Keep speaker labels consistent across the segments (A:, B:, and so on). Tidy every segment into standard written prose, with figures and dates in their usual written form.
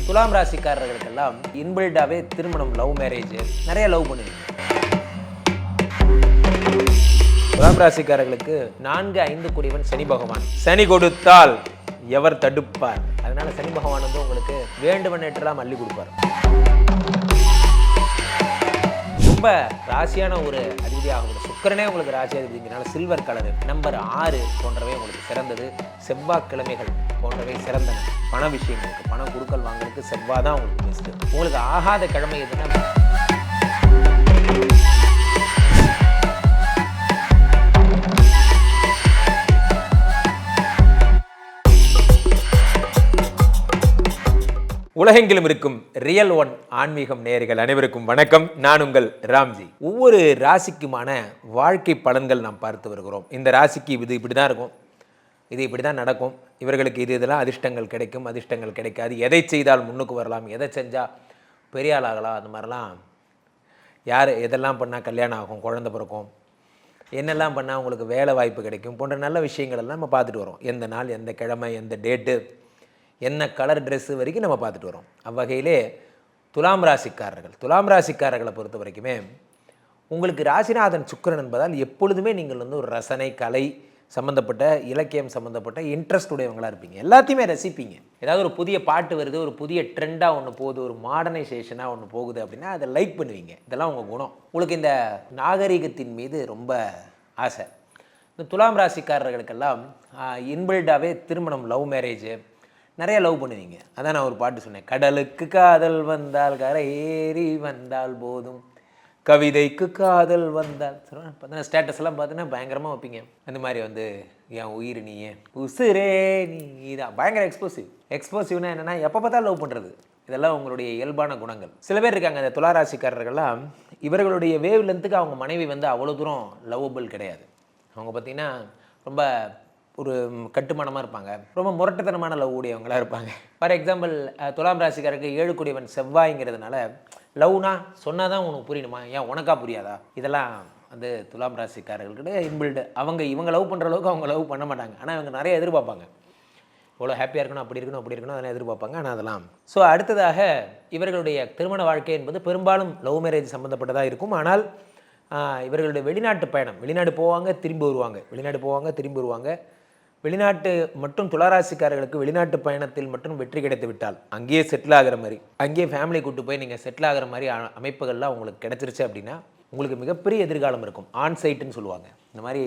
A: துலாம் ராசிக்காரர்களுக்கெல்லாம் இன்பில்டாவே திருமணம், love marriage, நிறைய லவ் பண்ணுவீங்க. துலாம் ராசிக்காரர்களுக்கு 4-5 கூடியவன் சனி பகவான். சனி கொடுத்தால் எவர் தடுப்பார்? அதனால சனி பகவான் வந்து உங்களுக்கு வேண்டுவனேற்றெல்லாம் அள்ளி கொடுப்பார். ரொம்ப ராசியான ஒரு அதிபதியாக சுக்கிரனே உங்களுக்கு ராசி அதிபதிங்கிறனால சில்வர் கலரு, நம்பர் 6 போன்றவை உங்களுக்கு சிறந்தது. செவ்வாய்க்கிழமைகள் போன்றவை சிறந்தன. பண விஷயங்களுக்கு, பணம் கொடுக்கல் வாங்குறதுக்கு செவ்வாய் தான் உங்களுக்கு பெஸ்ட்டு. உங்களுக்கு ஆகாத கிழமை எதுன்னா உலகெங்கிலும் இருக்கும் ரியல் ஒன் ஆன்மீகம் நேயர்கள் அனைவருக்கும் வணக்கம். நான் உங்கள் ராம்ஜி. ஒவ்வொரு ராசிக்குமான வாழ்க்கை பலன்கள் நாம் பார்த்து வருகிறோம். இந்த ராசிக்கு இது இப்படி தான் இருக்கும், இது இப்படி தான் நடக்கும், இவர்களுக்கு இதெல்லாம் அதிர்ஷ்டங்கள் கிடைக்கும், அதிர்ஷ்டங்கள் கிடைக்காது, எதை செய்தால் முன்னுக்கு வரலாம், எதை செஞ்சால் பெரிய ஆள் ஆகலாம், அந்த மாதிரிலாம், யார் எதெல்லாம் பண்ணால் கல்யாணம் ஆகும், குழந்தை பிறக்கும், என்னெல்லாம் பண்ணால் உங்களுக்கு வேலை வாய்ப்பு கிடைக்கும் போன்ற நல்ல விஷயங்கள் எல்லாம் நம்ம பார்த்துட்டு வரோம். எந்த நாள், எந்த கிழமை, எந்த டேட்டு, என்ன கலர் ட்ரெஸ்ஸு வரைக்கும் நம்ம பார்த்துட்டு வரோம். அவ்வகையிலே துலாம் ராசிக்காரர்களை பொறுத்த வரைக்குமே உங்களுக்கு ராசிநாதன் சுக்கிரன் என்பதால் எப்பொழுதுமே நீங்கள் வந்து ஒரு ரசனை, கலை சம்மந்தப்பட்ட, இலக்கியம் சம்மந்தப்பட்ட இன்ட்ரெஸ்ட் உடையவங்களாக இருப்பீங்க. எல்லாத்தையுமே ரசிப்பீங்க. ஏதாவது ஒரு புதிய பாட்டு வருது, ஒரு புதிய ட்ரெண்டாக ஒன்று போகுது, ஒரு மாடர்னைசேஷனாக ஒன்று போகுது அப்படின்னா அதை லைக் பண்ணுவீங்க. இதெல்லாம் உங்கள் குணம். உங்களுக்கு இந்த நாகரிகத்தின் மீது ரொம்ப ஆசை. இந்த துலாம் ராசிக்காரர்களுக்கெல்லாம் இன்பில்டாகவே திருமணம், லவ் மேரேஜ், நிறைய லவ் பண்ணுவீங்க. அதான் நான் ஒரு பாட்டு சொன்னேன். கடலுக்கு காதல் வந்தால் கரை ஏறி வந்தால் போதும், கவிதைக்கு காதல் வந்தால். பார்த்தீங்கன்னா ஸ்டேட்டஸ் எல்லாம் பார்த்தீங்கன்னா பயங்கரமாக வைப்பீங்க. அந்த மாதிரி வந்து என் உயிர் நீயே, உசுரே நீ தான். பயங்கர எக்ஸ்ப்ளோசிவ்னா என்னென்னா எப்போ பார்த்தாலும் லவ் பண்ணுறது. இதெல்லாம் உங்களுடைய இயல்பான குணங்கள். சில பேர் இருக்காங்க இந்த துளாராசிக்காரர்கள்லாம், இவர்களுடைய வேவ் லென்த்துக்கு அவங்க மனைவி வந்து அவ்வளோ தூரம் லவ்வபிள் கிடையாது. அவங்க பார்த்திங்கன்னா ரொம்ப ஒரு கட்டுமானமாக இருப்பாங்க, ரொம்ப முரட்டுத்தனமான லவ் உடையவங்களாக இருப்பாங்க. ஃபார் எக்ஸாம்பிள் துலாம் ராசிக்காரருக்கு 7 கூடியவன் செவ்வாய்ங்கிறதுனால லவ்னா சொன்னால் தான் உனக்கு புரியணுமா, ஏன் உனக்கா புரியாதா? இதெல்லாம் வந்து துலாம் ராசிக்காரர்கள்கிட்ட இன்பில்டு. இவங்க லவ் பண்ணுற அளவுக்கு அவங்க லவ் பண்ண மாட்டாங்க. ஆனால் இவங்க நிறைய எதிர்பார்ப்பாங்க. இவ்வளோ ஹாப்பியாக இருக்கணும், அப்படி இருக்கணும், அப்படி இருக்கணும், அதெல்லாம் எதிர்பார்ப்பாங்க. ஆனால் அதெல்லாம் ஸோ அடுத்ததாக இவர்களுடைய திருமண வாழ்க்கை என்பது பெரும்பாலும் லவ் மேரேஜ் சம்மந்தப்பட்டதாக இருக்கும். ஆனால் இவர்களுடைய வெளிநாட்டு பயணம், வெளிநாடு போவாங்க திரும்பி வருவாங்க. வெளிநாட்டு மற்றும் துளாராசிக்காரர்களுக்கு வெளிநாட்டு பயணத்தில் மட்டும் வெற்றி கிடைத்து விட்டால், அங்கேயே செட்டில் ஆகிற மாதிரி, அங்கேயே ஃபேமிலி கூட்டு போய் நீங்கள் செட்டில் ஆகிற மாதிரி அமைப்புகள்லாம் உங்களுக்கு கிடச்சிருச்சு அப்படின்னா உங்களுக்கு மிகப்பெரிய எதிர்காலம் இருக்கும். ஆன்சைட்டுன்னு சொல்லுவாங்க. இந்த மாதிரி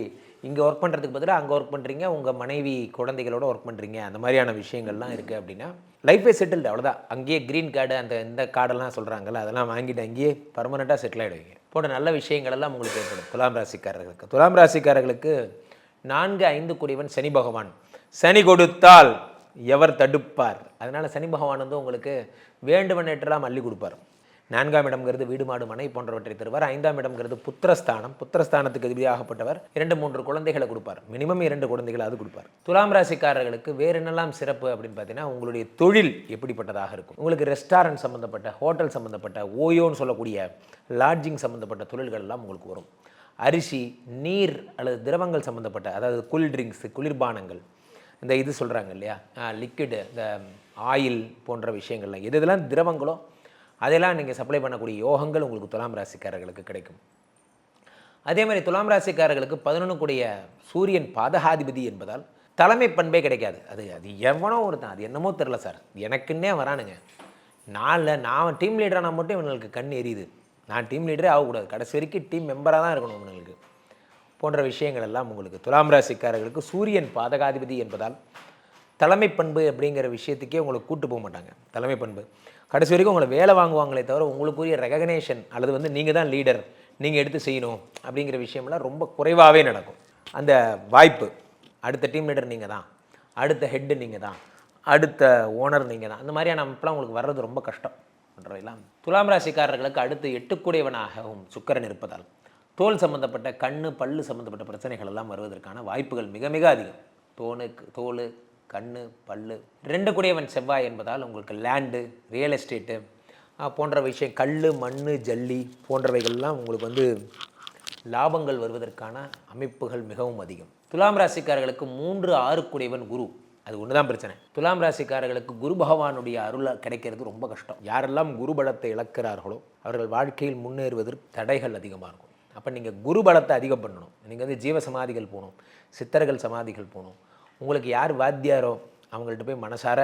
A: இங்கே ஒர்க் பண்ணுறதுக்கு பதிலாக அங்கே ஒர்க் பண்ணுறீங்க, உங்கள் மனைவி குழந்தைகளோட ஒர்க் பண்ணுறீங்க, அந்த மாதிரியான விஷயங்கள்லாம் இருக்குது அப்படின்னா லைஃபே செட்டில்டு. அவ்வளோதான். அங்கேயே க்ரீன் கார்டு, இந்த கார்டெல்லாம் சொல்கிறாங்கல்ல, அதெல்லாம் வாங்கிட்டு அங்கேயே பர்மனெண்ட்டாக செட்டில் ஆகிடுவீங்க. போன்ற நல்ல விஷயங்கள் எல்லாம் உங்களுக்கு ஏற்படும். துலாம் ராசிக்காரர்களுக்கு 4-5 கூடியவன் சனி பகவான். சனி கொடுத்தால் எவர் தடுப்பார்? அதனால் சனி பகவான் வந்து உங்களுக்கு வேண்டுவனேற்றெல்லாம் அள்ளி கொடுப்பார். 4ஆம் இடம்ங்கிறது வீடு, மாடு, மனை போன்றவற்றை தருவார். 5ஆம் இடம்ங்கிறது புத்திரஸ்தானத்துக்கு அதிபதியாகப்பட்டவர் 2-3 குழந்தைகளை கொடுப்பார். மினிமம் 2 குழந்தைகளை அது கொடுப்பார். துலாம் ராசிக்காரர்களுக்கு வேறு என்னெல்லாம் சிறப்பு அப்படின்னு பார்த்தீங்கன்னா, உங்களுடைய தொழில் எப்படிப்பட்டதாக இருக்கும்? உங்களுக்கு ரெஸ்டாரண்ட் சம்மந்தப்பட்ட, ஹோட்டல் சம்மந்தப்பட்ட, ஓயோன்னு சொல்லக்கூடிய லாட்ஜிங் சம்மந்தப்பட்ட தொழில்கள் எல்லாம் உங்களுக்கு வரும். அரிசி, நீர் அல்லது திரவங்கள் சம்மந்தப்பட்ட, அதாவது கூல் ட்ரிங்க்ஸு, குளிர்பானங்கள், இந்த இது சொல்கிறாங்க இல்லையா, லிக்விடு, இந்த ஆயில் போன்ற விஷயங்கள்லாம், இதெல்லாம் திரவங்களோ அதெல்லாம் நீங்கள் சப்ளை பண்ணக்கூடிய யோகங்கள் உங்களுக்கு துலாம் ராசிக்காரர்களுக்கு கிடைக்கும். அதே மாதிரி துலாம் ராசிக்காரர்களுக்கு 11 கூடிய சூரியன் பாதகாதிபதி என்பதால் தலைமை பண்பே கிடைக்காது. அது எவனோ ஒருத்தன், அது என்னமோ தெரில சார், எனக்குன்னே வரானுங்க, நான் டீம் லீடரானா மட்டும் இவங்களுக்கு கண் எரியுது, நான் டீம் லீடரே ஆகக்கூடாது, கடைசி வரைக்கும் டீம் மெம்பராக தான் இருக்கணும் உங்களுக்கு போன்ற விஷயங்கள் எல்லாம் உங்களுக்கு துலாம் ராசிக்காரர்களுக்கு சூரியன் பாதகாதிபதி என்பதால் தலைமை பண்பு அப்படிங்கிற விஷயத்துக்கே உங்களுக்கு கூட்டு போக மாட்டாங்க. தலைமை பண்பு கடைசி வரைக்கும் உங்களை வேலை வாங்குவாங்களே தவிர உங்களுக்குரிய ரெகக்னேஷன் அல்லது வந்து நீங்கள் தான் லீடர், நீங்கள் எடுத்து செய்யணும் அப்படிங்கிற விஷயம்லாம் ரொம்ப குறைவாகவே நடக்கும். அந்த வாய்ப்பு, அடுத்த டீம் லீடர் நீங்கள் தான், அடுத்த ஹெட்டு நீங்கள் தான், அடுத்த ஓனர் நீங்கள் தான், அந்த மாதிரியான அமைப்பெலாம் உங்களுக்கு வர்றது ரொம்ப கஷ்டம். துலாம் ராசிக்காரர்களுக்கு அடுத்து 8 கூடியவனாகவும் சுக்கிரன் இருப்பதால் தோல் சம்பந்தப்பட்ட, கண்ணு, பல்லு சம்பந்தப்பட்ட பிரச்சனைகள் எல்லாம் வருவதற்கான வாய்ப்புகள் மிக மிக அதிகம். தோல், கண்ணு, பல்லு. 2 கூடியவன் செவ்வாய் என்பதால் உங்களுக்கு லேண்டு, ரியல் எஸ்டேட்டு போன்ற விஷயம், கல், மண், ஜல்லி போன்றவைகள்லாம் உங்களுக்கு வந்து லாபங்கள் வருவதற்கான அமைப்புகள் மிகவும் அதிகம். துலாம் ராசிக்காரர்களுக்கு 3-6 கூடியவன் குரு. அது ஒன்று தான் பிரச்சனை. துலாம் ராசிக்காரர்களுக்கு குரு பகவானுடைய அருள் கிடைக்கிறது ரொம்ப கஷ்டம். யாரெல்லாம் குரு பலத்தை இழக்கிறார்களோ அவர்கள் வாழ்க்கையில் முன்னேறுவதற்கு தடைகள் அதிகமாக இருக்கும். அப்போ நீங்கள் குரு பலத்தை அதிகம் பண்ணணும். நீங்கள் வந்து ஜீவ சமாதிகள் போகணும், சித்தர்கள் சமாதிகள் போகணும். உங்களுக்கு யார் வாத்தியாரோ அவங்கள்ட்ட போய் மனசார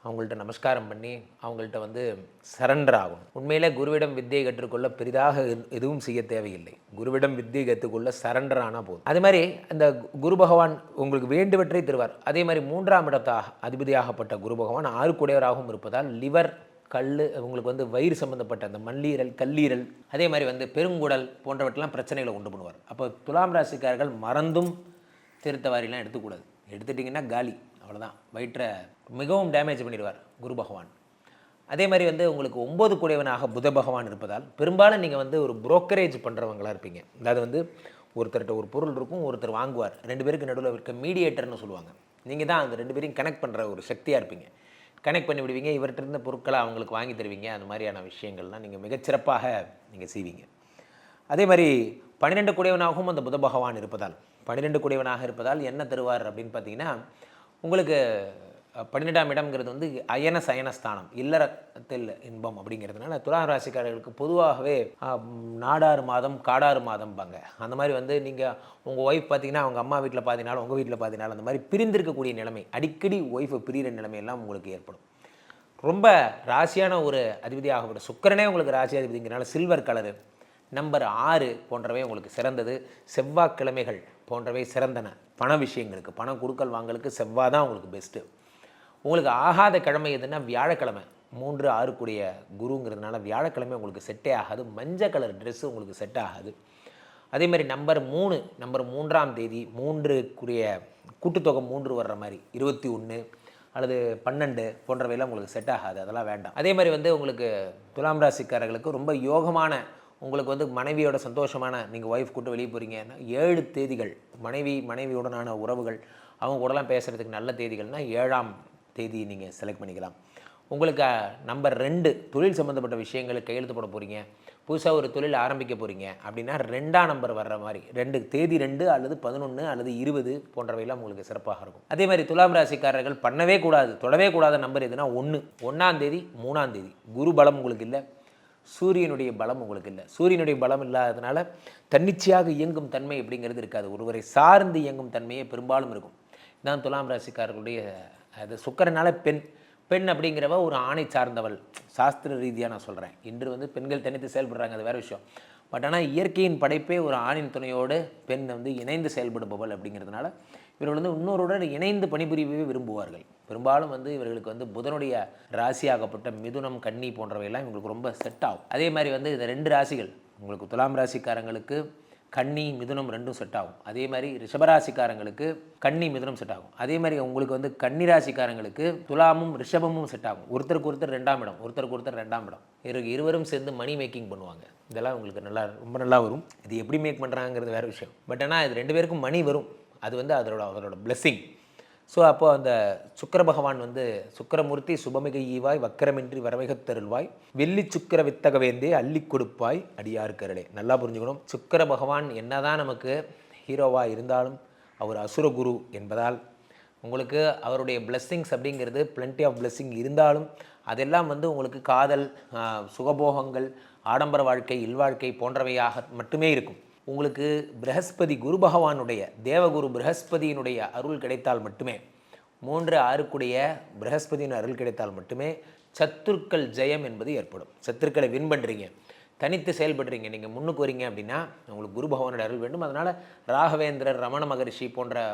A: அவங்கள்ட்ட நமஸ்காரம் பண்ணி அவங்கள்ட்ட வந்து சரண்டர் ஆகணும். உண்மையிலே குருவிடம் வித்தியை கற்றுக்கொள்ள பெரிதாக எதுவும் செய்ய தேவையில்லை. குருவிடம் வித்தியை கற்றுக்கொள்ள சரண்டர் ஆனால் போதும். அதே மாதிரி அந்த குரு பகவான் உங்களுக்கு வேண்டுவற்றை தருவார். அதே மாதிரி 3ஆம் இடத்தாக அதிபதியாகப்பட்ட குரு பகவான் 6 குடையவராகவும் இருப்பதால் லிவர், கல், உங்களுக்கு வந்து வயிறு சம்மந்தப்பட்ட அந்த மண்ணீரல், கல்லீரல், அதே மாதிரி வந்து பெருங்குடல் போன்றவற்றெல்லாம் பிரச்சனைகளை உண்டு பண்ணுவார். அப்போ துலாம் ராசிக்காரர்கள் மறந்தும் திருத்தவாரிலாம் எடுத்துக்கூடாது. எடுத்துட்டிங்கன்னா காலி, அவ்வளோதான். வயிற்றை மிகவும் டேமேஜ் பண்ணிடுவார் குரு பகவான். அதே மாதிரி வந்து உங்களுக்கு 9 குடையவனாக புத பகவான் இருப்பதால் பெரும்பாலும் நீங்கள் வந்து ஒரு புரோக்கரேஜ் பண்ணுறவங்களாக இருப்பீங்க. அதாவது வந்து ஒருத்தர்கிட்ட ஒரு பொருள் இருக்கும், ஒருத்தர் வாங்குவார், 2 பேருக்கு நடுவில் இருக்க மீடியேட்டர்னு சொல்லுவாங்க. நீங்கள் தான் அந்த 2 பேரையும் கனெக்ட் பண்ணுற ஒரு சக்தியாக இருப்பீங்க. கனெக்ட் பண்ணி விடுவீங்க, இவர்கிட்ட இருந்த பொருட்களை அவங்களுக்கு வாங்கி தருவீங்க. அந்த மாதிரியான விஷயங்கள்லாம் நீங்கள் மிகச்சிறப்பாக நீங்கள் செய்வீங்க. அதே மாதிரி 12 குடையவனாகவும் அந்த புத பகவான் இருப்பதால் 12 குடையவனாக இருப்பதால் என்ன தருவார் அப்படின்னு பார்த்தீங்கன்னா, உங்களுக்கு 12ஆம் இடம்ங்கிறது வந்து அயன சயனஸ்தானம், இல்லறத்தில் இன்பம் அப்படிங்கிறதுனால துலாம் ராசிக்காரர்களுக்கு பொதுவாகவே நாடாறு மாதம் காடாறு மாதம்பாங்க. அந்த மாதிரி வந்து நீங்கள் உங்கள் ஒய்ஃப் பார்த்தீங்கன்னா அவங்க அம்மா வீட்டில் பார்த்தீங்கனாலும் உங்கள் வீட்டில் பார்த்தீங்கனாலும் அந்த மாதிரி பிரிந்திருக்கக்கூடிய நிலைமை, அடிக்கடி ஒய்ஃபை பிரிகிற நிலைமையெல்லாம் உங்களுக்கு ஏற்படும். ரொம்ப ராசியான ஒரு அதிபதியாகப்பட்ட சுக்கிரனே உங்களுக்கு ராசி அதிபதிங்கிறனால சில்வர் கலரு, நம்பர் 6 போன்றவை உங்களுக்கு சிறந்தது. செவ்வாய்க்கிழமைகள் போன்றவை சிறந்தன. பண விஷயங்களுக்கு, பணம் கொடுக்கல் வாங்கலுக்கு செவ்வாய் தான் உங்களுக்கு பெஸ்ட்டு. உங்களுக்கு ஆகாத கிழமை எதுன்னா வியாழக்கிழமை. 3, 6 கூடிய குருங்கிறதுனால வியாழக்கிழமை உங்களுக்கு செட்டே ஆகாது. மஞ்சள் கலர் ட்ரெஸ்ஸு உங்களுக்கு செட் ஆகாது. அதே மாதிரி நம்பர் 3ஆம் தேதி 3க்குரிய கூட்டுத்தொகை 3 வர்ற மாதிரி 21 அல்லது 12 போன்றவையெல்லாம் உங்களுக்கு செட் ஆகாது. அதெல்லாம் வேண்டாம். அதே மாதிரி வந்து உங்களுக்கு துலாம் ராசிக்காரர்களுக்கு ரொம்ப யோகமான, உங்களுக்கு வந்து மனைவியோட சந்தோஷமான, நீங்கள் ஒய்ஃப் கூட்டு வெளியே போகிறீங்கன்னா 7 தேதிகள் மனைவியுடனான உறவுகள் அவங்க கூடலாம் பேசுகிறதுக்கு நல்ல தேதிகள்னால் 7ஆம் தேதி நீங்கள் செலக்ட் பண்ணிக்கலாம். உங்களுக்கு நம்பர் 2 தொழில் சம்மந்தப்பட்ட விஷயங்களுக்கு கையெழுத்து போட போகிறீங்க, புதுசாக ஒரு தொழில் ஆரம்பிக்க போகிறீங்க அப்படின்னா 2ஆம் நம்பர் வர்ற மாதிரி 2 தேதி 2 அல்லது 11 அல்லது 20 போன்றவையெல்லாம் உங்களுக்கு சிறப்பாக இருக்கும். அதே மாதிரி துலாம் ராசிக்காரர்கள் பண்ணவே கூடாது, தொடவே கூடாத நம்பர் எதுனா 1ஆம் தேதி 3ஆம் தேதி. குரு பலம் உங்களுக்கு இல்லை, சூரியனுடைய பலம் உங்களுக்கு இல்லை. சூரியனுடைய பலம் இல்லாததுனால தன்னிச்சையாக இயங்கும் தன்மை அப்படிங்கிறது இருக்காது. ஒருவரை சார்ந்து இயங்கும் தன்மையே பெரும்பாலும் இருக்கும். இதுதான் துலாம் ராசிக்காரர்களுடைய அது. சுக்கிரனால பெண் அப்படிங்கிறவ ஒரு ஆணை சார்ந்தவள். சாஸ்திர ரீதியாக நான் சொல்கிறேன். இன்று வந்து பெண்கள் தனித்து செயல்படுறாங்க, அது வேறு விஷயம். பட் ஆனால் இயற்கையின் படைப்பே ஒரு ஆணின் துணையோடு பெண் வந்து இணைந்து செயல்படுபவள் அப்படிங்கிறதுனால இவர்கள் வந்து இன்னொருடன் இணைந்து பணிபுரியவே விரும்புவார்கள். பெரும்பாலும் வந்து இவர்களுக்கு வந்து புதனுடைய ராசியாகப்பட்ட மிதுனம், கன்னி போன்றவையெல்லாம் இவங்களுக்கு ரொம்ப செட் ஆகும். அதே மாதிரி வந்து இந்த 2 ராசிகள் உங்களுக்கு துலாம் ராசிக்காரங்களுக்கு கன்னி மிதுனம் 2ம் செட் ஆகும். அதே மாதிரி ரிஷபராசிக்காரங்களுக்கு கன்னி மிதுனம் செட் ஆகும். அதே மாதிரி உங்களுக்கு வந்து கன்னி ராசிக்காரங்களுக்கு துலாமும் ரிஷபமும் செட் ஆகும். ஒருத்தருக்கு ஒருத்தர் 2ஆம் இடம், ஒருத்தருக்கு ஒருத்தர் 2ஆம் இடம். இருவரும் சேர்ந்து மணி மேக்கிங் பண்ணுவாங்க. இதெல்லாம் உங்களுக்கு ரொம்ப நல்லா வரும். இது எப்படி மேக் பண்ணுறாங்கிறது வேறு விஷயம். பட் ஆனால் இது 2 பேருக்கும் மணி வரும். அது வந்து அவரோட பிளெஸ்ஸிங். ஸோ அப்போது அந்த சுக்கிர பகவான் வந்து சுக்கிரமூர்த்தி சுபமிக ஈவாய் வக்கரமின்றி வரவைகத்தருள்வாய் வெள்ளி சுக்கிர வித்தக வேந்தே அள்ளி கொடுப்பாய் அடியார்கரலே. நல்லா புரிஞ்சுக்கணும். சுக்கிர பகவான் என்னதான் நமக்கு ஹீரோவாக இருந்தாலும் அவர் அசுரகுரு என்பதால் உங்களுக்கு அவருடைய பிளெஸ்ஸிங்ஸ் அப்படிங்கிறது பிளென்டி ஆஃப் பிளெஸ்ஸிங் இருந்தாலும் அதெல்லாம் வந்து உங்களுக்கு காதல், சுகபோகங்கள், ஆடம்பர வாழ்க்கை, இல்வாழ்க்கை போன்றவையாக மட்டுமே இருக்கும். உங்களுக்கு பிரகஸ்பதி குரு பகவானுடைய தேவகுரு பிரகஸ்பதியினுடைய அருள் கிடைத்தால் மட்டுமே, 3, 6 பிரகஸ்பதியின் அருள் கிடைத்தால் மட்டுமே சத்துருக்கள் ஜெயம் என்பது ஏற்படும். சத்துருக்களை வின் பண்ணுறீங்க, தனித்து செயல்படுறீங்க, நீங்கள் முன்னுக்கு வரீங்க அப்படின்னா உங்களுக்கு குரு பகவானுடைய அருள் வேண்டும். அதனால் ராகவேந்திரர், ரமண மகரிஷி போன்ற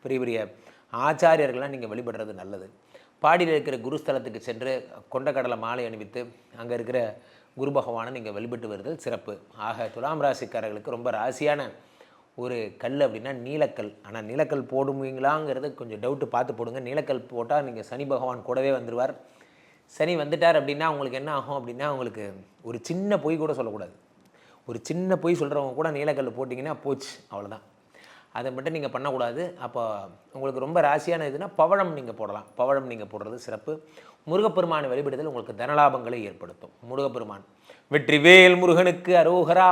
A: பெரிய பெரிய ஆச்சாரியர்கள்லாம் நீங்கள் வழிபடுறது நல்லது. பாடியில் இருக்கிற குருஸ்தலத்துக்கு சென்று கொண்டக்கடலை மாலை அணிவித்து அங்கே இருக்கிற குரு பகவானை நீங்கள் வழிபட்டு வருதல் சிறப்பு. ஆக துலாம் ராசிக்காரர்களுக்கு ரொம்ப ராசியான ஒரு கல் அப்படின்னா நீலக்கல். ஆனால் நீலக்கல் போடுவீங்களாங்கிறது கொஞ்சம் டவுட்டு பார்த்து போடுங்க. நீலக்கல் போட்டால் நீங்கள் சனி பகவான் கூடவே வந்துடுவார். சனி வந்துட்டார் அப்படின்னா உங்களுக்கு என்ன ஆகும் அப்படின்னா, உங்களுக்கு ஒரு சின்ன பொய் கூட சொல்லக்கூடாது. ஒரு சின்ன பொய் சொல்கிறவங்க கூட நீலக்கல் போட்டிங்கன்னா போச்சு, அவ்வளோதான். அதை மட்டும் நீங்கள் பண்ணக்கூடாது. அப்போ உங்களுக்கு ரொம்ப ராசியான இதுனா பவழம் நீங்கள் போடலாம். பவழம் நீங்கள் போடுறது சிறப்பு. முருகப்பெருமானை வழிபடுதல் உங்களுக்கு தனலாபங்களை ஏற்படுத்தும். முருகப்பெருமான் வெற்றிவேல் முருகனுக்கு அரோகரா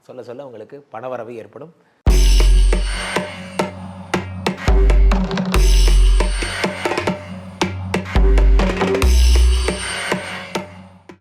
A: சொல்ல சொல்ல உங்களுக்கு பணவரவு ஏற்படும்.